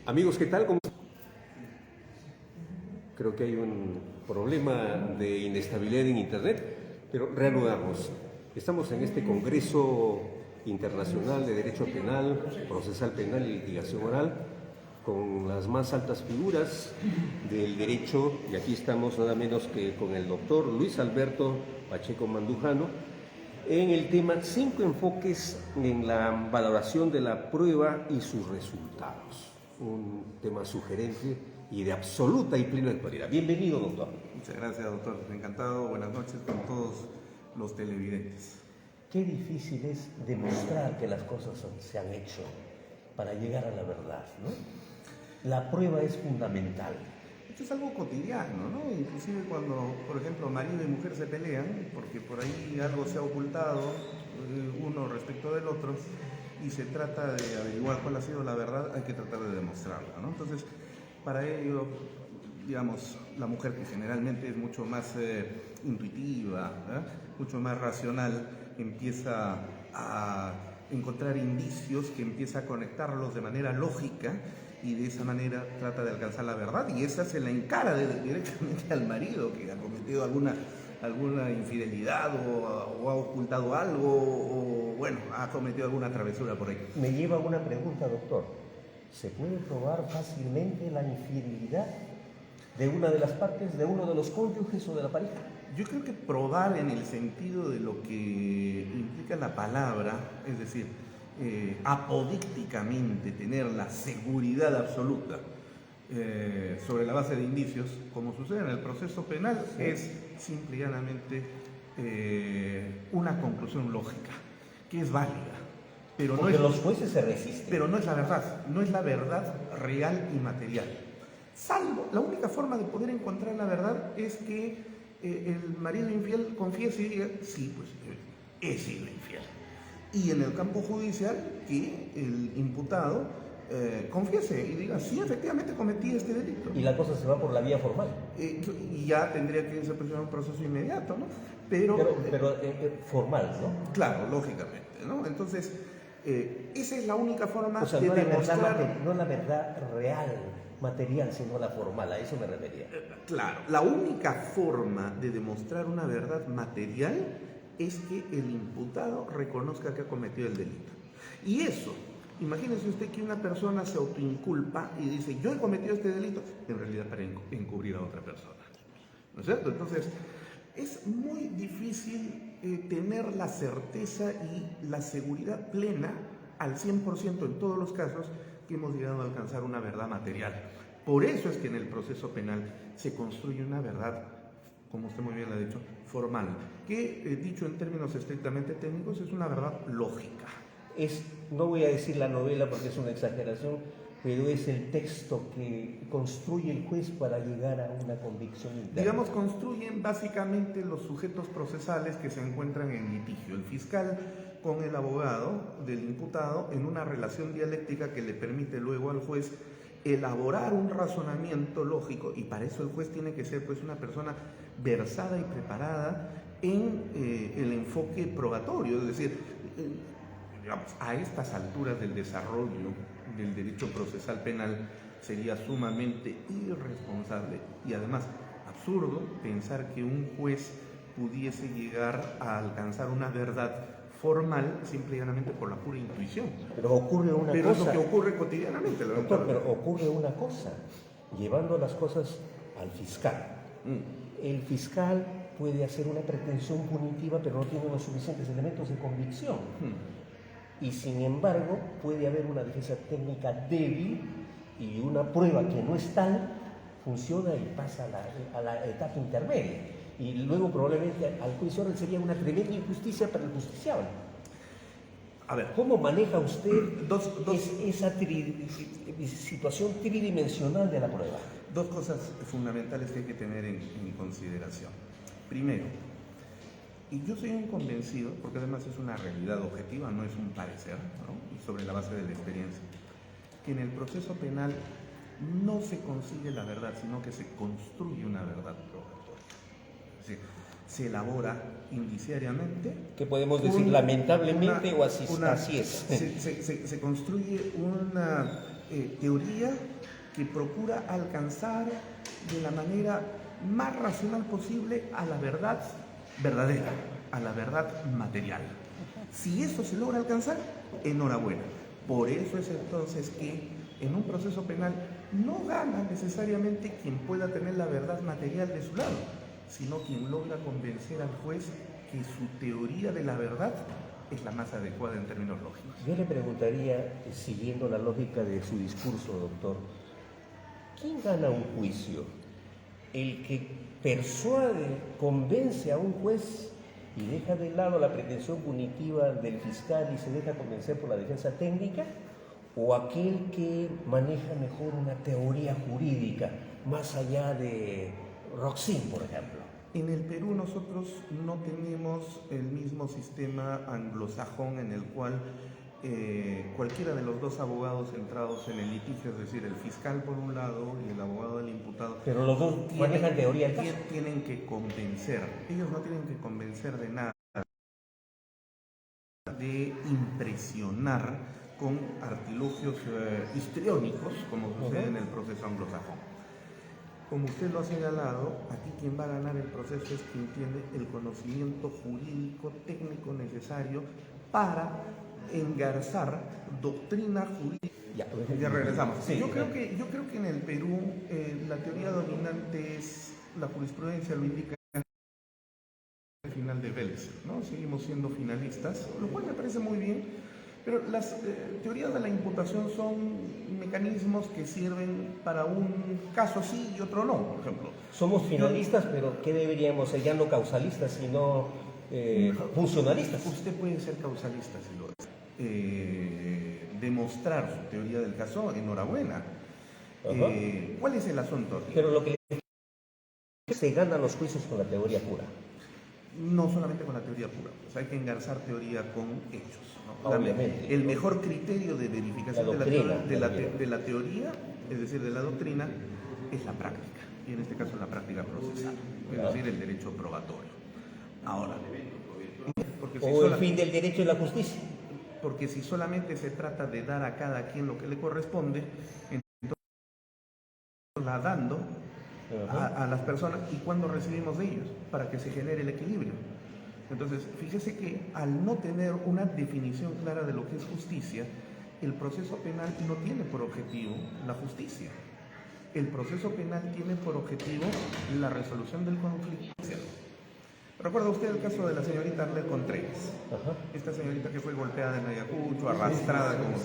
Amigos, ¿qué tal? Creo que hay un problema de inestabilidad en Internet, pero reanudamos. Estamos en este Congreso Internacional de Derecho Penal, Procesal Penal y Litigación Oral, con las más altas figuras del derecho, y aquí estamos nada menos que con el doctor Luis Alberto Pacheco Mandujano, en el tema 5 enfoques en la valoración de la prueba y sus resultados. Un tema sugerente y de absoluta y plena actualidad. Bienvenido, doctor. Muchas gracias, doctor. Encantado. Buenas noches con todos los televidentes. Qué difícil es demostrar que las cosas se han hecho para llegar a la verdad, ¿no? La prueba es fundamental. Esto es algo cotidiano, ¿no? Inclusive cuando, por ejemplo, marido y mujer se pelean, porque por ahí algo se ha ocultado, uno respecto del otro, y se trata de averiguar cuál ha sido la verdad, hay que tratar de demostrarla, ¿no? Entonces, para ello, digamos, la mujer, que generalmente es mucho más intuitiva, mucho más racional, empieza a encontrar indicios, que empieza a conectarlos de manera lógica, y de esa manera trata de alcanzar la verdad, y esa se la encara directamente al marido, que ha cometido alguna infidelidad o ha ocultado algo, o bueno, ha cometido alguna travesura por ahí. Me lleva a una pregunta, doctor. ¿Se puede probar fácilmente la infidelidad de una de las partes, de uno de los cónyuges o de la pareja? Yo creo que probar en el sentido de lo que implica la palabra, es decir, apodícticamente tener la seguridad absoluta sobre la base de indicios, como sucede en el proceso penal, sí, es simple y llanamente una conclusión lógica, que es válida. Pero porque no es, los jueces se resisten. Pero no es la verdad, no es la verdad real y material. Salvo, la única forma de poder encontrar la verdad es que el marido infiel confiese y diga, sí, pues he sido infiel. Y en el campo judicial, que el imputado confiese y diga, sí, efectivamente cometí este delito. Y la cosa se va por la vía formal. Y ya tendría que irse a un proceso inmediato, ¿no? Pero formal, ¿no? Claro, lógicamente, ¿no? Entonces, esa es la única forma de no demostrar... no la verdad real, material, sino la formal, a eso me refería. Claro, la única forma de demostrar una verdad material es que el imputado reconozca que ha cometido el delito. Y eso, imagínese usted que una persona se autoinculpa y dice, yo he cometido este delito, en realidad para encubrir a otra persona, ¿no es cierto? Entonces, es muy difícil tener la certeza y la seguridad plena al 100% en todos los casos que hemos llegado a alcanzar una verdad material. Por eso es que en el proceso penal se construye una verdad, como usted muy bien lo ha dicho, formal, que dicho en términos estrictamente técnicos es una verdad lógica. No voy a decir la novela porque es una exageración, pero es el texto que construye el juez para llegar a una convicción interna. Digamos, construyen básicamente los sujetos procesales que se encuentran en litigio. El fiscal con el abogado del imputado en una relación dialéctica que le permite luego al juez elaborar un razonamiento lógico, y para eso el juez tiene que ser pues una persona versada y preparada en el enfoque probatorio, es decir, digamos, a estas alturas del desarrollo del derecho procesal penal sería sumamente irresponsable y además absurdo pensar que un juez pudiese llegar a alcanzar una verdad formal simple y llanamente por la pura intuición. Pero ocurre una cosa. Pero es lo que ocurre cotidianamente. Doctor, pero ocurre una cosa, llevando las cosas al fiscal. El fiscal puede hacer una pretensión punitiva, pero no tiene los suficientes elementos de convicción. Y sin embargo, puede haber una defensa técnica débil y una prueba que no es tal, funciona y pasa a la etapa intermedia. Y luego probablemente al juicio sería una tremenda injusticia para el justiciable. A ver, ¿cómo maneja usted esa situación tridimensional de la prueba? Dos cosas fundamentales que hay que tener en consideración. Primero, y yo soy un convencido, porque además es una realidad objetiva, no es un parecer, ¿no? Y sobre la base de la experiencia, que en el proceso penal no se consigue la verdad, sino que se construye una verdad probatoria. Es decir, se elabora indiciariamente. ¿Qué podemos decir? Lamentablemente o así es. Se construye una teoría que procura alcanzar de la manera más racional posible a la verdad verdadera, a la verdad material. Si eso se logra alcanzar, enhorabuena. Por eso es entonces que en un proceso penal no gana necesariamente quien pueda tener la verdad material de su lado, sino quien logra convencer al juez que su teoría de la verdad es la más adecuada en términos lógicos. Yo le preguntaría, siguiendo la lógica de su discurso, doctor, ¿quién gana un juicio? ¿El que persuade, convence a un juez y deja de lado la pretensión punitiva del fiscal y se deja convencer por la defensa técnica? ¿O aquel que maneja mejor una teoría jurídica, más allá de Roxin, por ejemplo? En el Perú nosotros no tenemos el mismo sistema anglosajón en el cual cualquiera de los dos abogados entrados en el litigio, es decir, el fiscal por un lado y el abogado del imputado, pero los dos manejan teoría del caso. Tienen que convencer, ellos no tienen que convencer de nada, de impresionar con artilugios histriónicos, como sucede en el proceso anglosajón. Como usted lo ha señalado, aquí quien va a ganar el proceso es quien tiene el conocimiento jurídico técnico necesario para engarzar doctrina jurídica. Ya regresamos. Sí, yo creo que en el Perú la teoría dominante es, la jurisprudencia lo indica, el final de Vélez, ¿no? Seguimos siendo finalistas, lo cual me parece muy bien. Pero las teorías de la imputación son mecanismos que sirven para un caso sí y otro no, por ejemplo. Somos finalistas, pero ¿qué deberíamos ser? Ya no causalistas, sino funcionalistas. Usted puede ser causalista si lo es. Demostrar su teoría del caso, enhorabuena. ¿Cuál es el asunto? Pero lo que se ganan los juicios con la teoría pura. No solamente con la teoría pura, pues hay que engarzar teoría con hechos. ¿no? Obviamente. El mejor criterio de verificación de la teoría, es decir, de la doctrina, es la práctica, y en este caso la práctica procesal, es decir, el derecho probatorio. Ahora, el fin del derecho y la justicia. Porque si solamente se trata de dar a cada quien lo que le corresponde, entonces la dando a las personas y cuando recibimos de ellos, para que se genere el equilibrio. Entonces, fíjese que al no tener una definición clara de lo que es justicia, el proceso penal no tiene por objetivo la justicia. El proceso penal tiene por objetivo la resolución del conflicto. ¿Recuerda usted el caso de la señorita Arlet Contreras? Esta señorita que fue golpeada en Ayacucho, arrastrada como...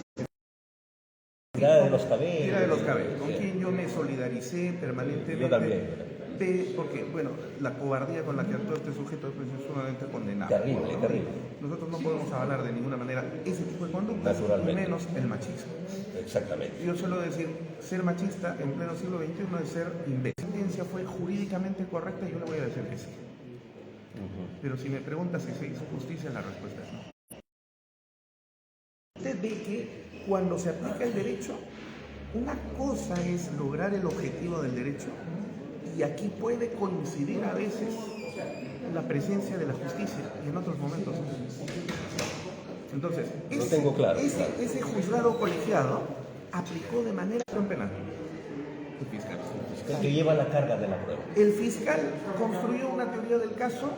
Tirada de los cabellos. Tirada de los cabellos, con quien yo me solidaricé permanentemente. Yo también. Porque, bueno, la cobardía con la que actuó este sujeto es sumamente condenable. Terrible, ¿no? terrible. Nosotros no podemos avalar de ninguna manera ese tipo de conductas, y menos el machismo. Exactamente. Yo suelo decir, ser machista en pleno siglo XXI es ser imbécil. La sentencia fue jurídicamente correcta y yo le voy a decir que sí. Pero si me pregunta si se hizo justicia, la respuesta es no. Usted ve que cuando se aplica el derecho, una cosa es lograr el objetivo del derecho y aquí puede coincidir a veces la presencia de la justicia y en otros momentos. Entonces, ese juzgado colegiado aplicó de manera penal. El fiscal. Que lleva la carga de la prueba. El fiscal construyó una teoría del caso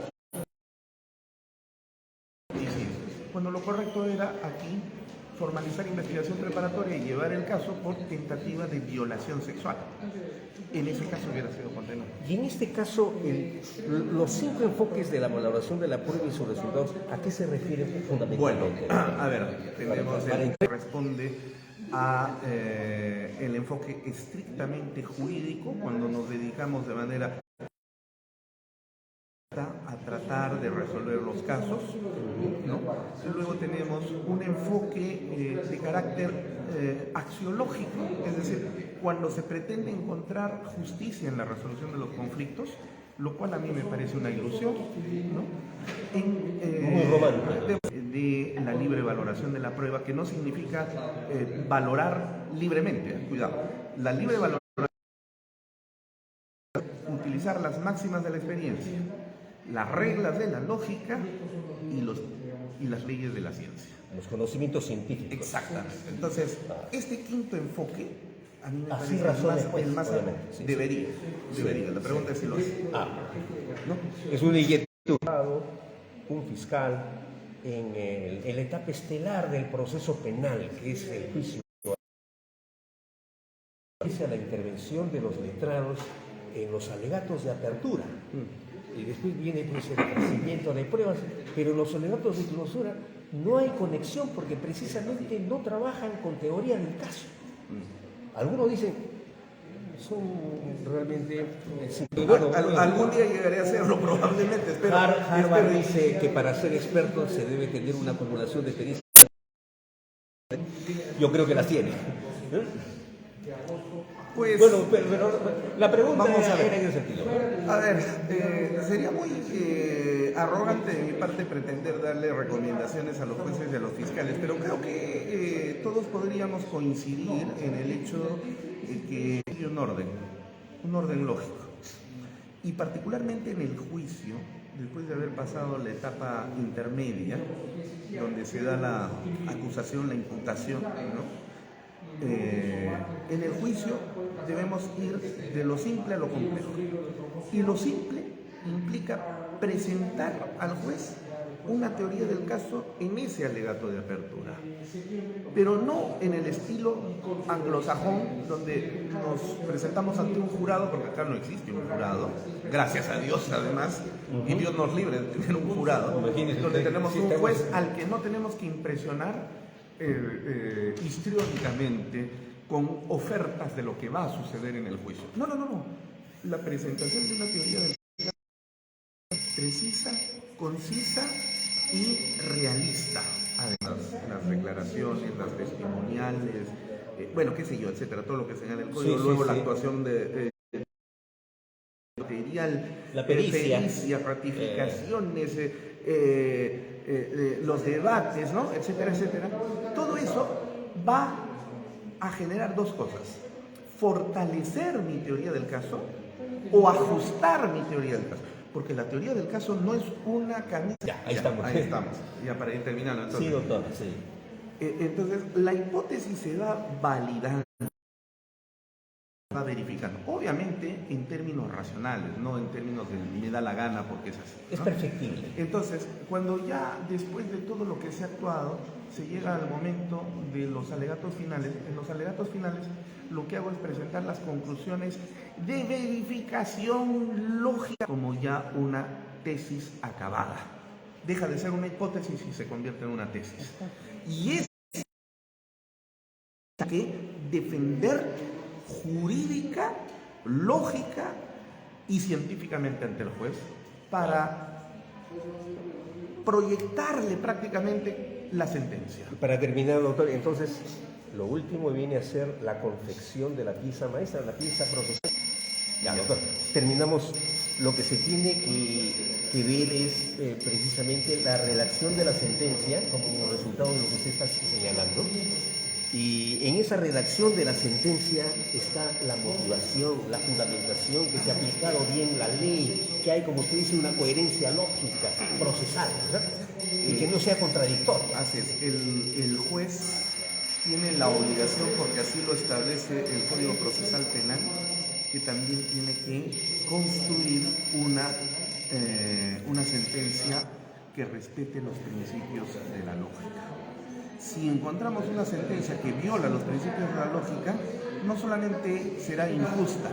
cuando lo correcto era aquí formalizar investigación preparatoria y llevar el caso por tentativa de violación sexual. En ese caso hubiera sido condenado. Y en este caso, los 5 enfoques de la valoración de la prueba y sus resultados, ¿a qué se refieren fundamentalmente? Bueno, a ver, tenemos el que responde a el enfoque estrictamente jurídico, cuando nos dedicamos de manera a tratar de resolver los casos, ¿no? Luego tenemos un enfoque de carácter axiológico, es decir, cuando se pretende encontrar justicia en la resolución de los conflictos, lo cual a mí me parece una ilusión, ¿no? Muy romántico. De la libre valoración de la prueba, que no significa valorar libremente, cuidado, la libre valoración es utilizar las máximas de la experiencia, las reglas de la lógica y las leyes de la ciencia. los conocimientos científicos. Exactamente. Entonces, este quinto enfoque, a mí me Así parece razona el el juez, más obviamente, sí, debería. La pregunta es si lo hace. ¿No? Es un un fiscal en la etapa estelar del proceso penal, que es el juicio, a la intervención de los letrados en los alegatos de apertura. Y después viene pues, el ofrecimiento de pruebas, pero en los alegatos de clausura no hay conexión porque precisamente no trabajan con teoría del caso. Algunos dicen, son realmente... Bueno, algún día llegaré a hacerlo probablemente, espero. Harvard dice que para ser experto se debe tener una acumulación de experiencia. Yo creo que las tiene. Pues, bueno, pero la pregunta era en ese sentido. A ver, sería muy arrogante de mi parte pretender darle recomendaciones a los jueces y a los fiscales, pero creo que todos podríamos coincidir en el hecho de que hay un orden lógico. Y particularmente en el juicio, después de haber pasado la etapa intermedia, donde se da la acusación, la imputación, ¿no? En el juicio debemos ir de lo simple a lo complejo. Y lo simple implica presentar al juez una teoría del caso en ese alegato de apertura. Pero no en el estilo anglosajón, donde nos presentamos ante un jurado, porque acá no existe un jurado, gracias a Dios además, y Dios nos libre de tener un jurado, donde tenemos un juez al que no tenemos que impresionar histriónicamente con ofertas de lo que va a suceder en el juicio. No. La presentación de una teoría del precisa, concisa y realista. Además, las declaraciones, las testimoniales, bueno, qué sé yo, etcétera, todo lo que señala el código. Luego la actuación de material, la pericia, ratificaciones, los debates, ¿no? Etcétera, etcétera. Todo eso va a generar dos cosas: fortalecer mi teoría del caso o ajustar mi teoría del caso. Porque la teoría del caso no es una camisa. Ya, ahí estamos. Ya para ir terminando. Entonces, sí, doctor, sí. Entonces, la hipótesis se va validando, va verificando. Obviamente en términos racionales, no en términos de me da la gana porque es así, ¿no? Es perfectible. Entonces, cuando ya después de todo lo que se ha actuado, se llega al momento de los alegatos finales, en los alegatos finales lo que hago es presentar las conclusiones de verificación lógica como ya una tesis acabada. Deja de ser una hipótesis y se convierte en una tesis. Y es que defender jurídica, lógica y científicamente ante el juez para proyectarle prácticamente la sentencia. Para terminar, doctor, entonces lo último viene a ser la confección de la pieza maestra, la pieza procesal. Ya, doctor, terminamos. Lo que se tiene que ver es precisamente la redacción de la sentencia como resultado de lo que usted está señalando. Y en esa redacción de la sentencia está la motivación, la fundamentación, que se ha aplicado bien la ley, que hay, como usted dice, una coherencia lógica, procesal, ¿verdad? Y que no sea contradictorio. Así es, el juez tiene la obligación, porque así lo establece el Código Procesal Penal, que también tiene que construir una sentencia que respete los principios de la lógica. Si encontramos una sentencia que viola los principios de la lógica, no solamente será injusta,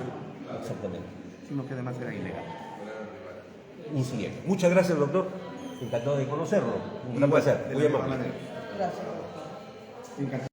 Exactamente, sino que además será ilegal. Incidente. Muchas gracias, doctor. Encantado de conocerlo. Un gran placer. Muy amable. Gracias. Encantado.